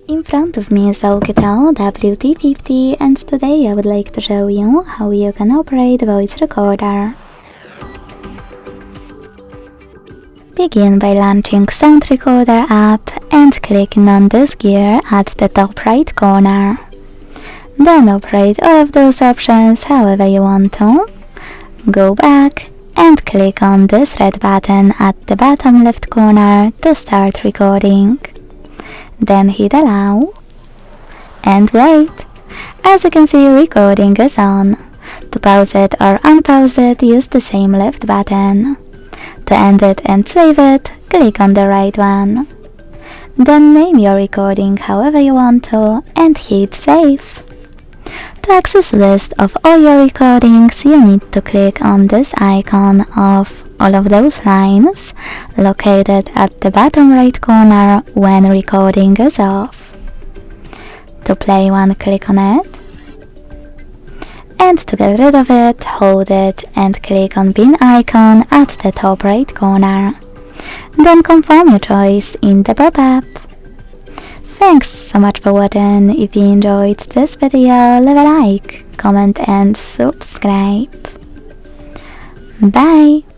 In front of me is the OUKITEL WP50 and today I would like to show you how you can operate voice recorder. Begin by launching Sound Recorder app and clicking on this gear at the top right corner. Then operate all of those options however you want to. Go back and click on this red button at the bottom left corner to start recording. Then hit allow and wait. As you can see, recording is on. To pause it or unpause it, use the same left button. To end it and save it, click on the right one. Then name your recording however you want to and hit save. To access a list of all your recordings, you need to click on this icon of all of those lines located at the bottom right corner when recording is off. To play one, click on it. And to get rid of it, hold it and click on bin icon at the top right corner. Then confirm your choice in the pop-up. Thanks so much for watching. If you enjoyed this video, leave a like, comment and subscribe. Bye!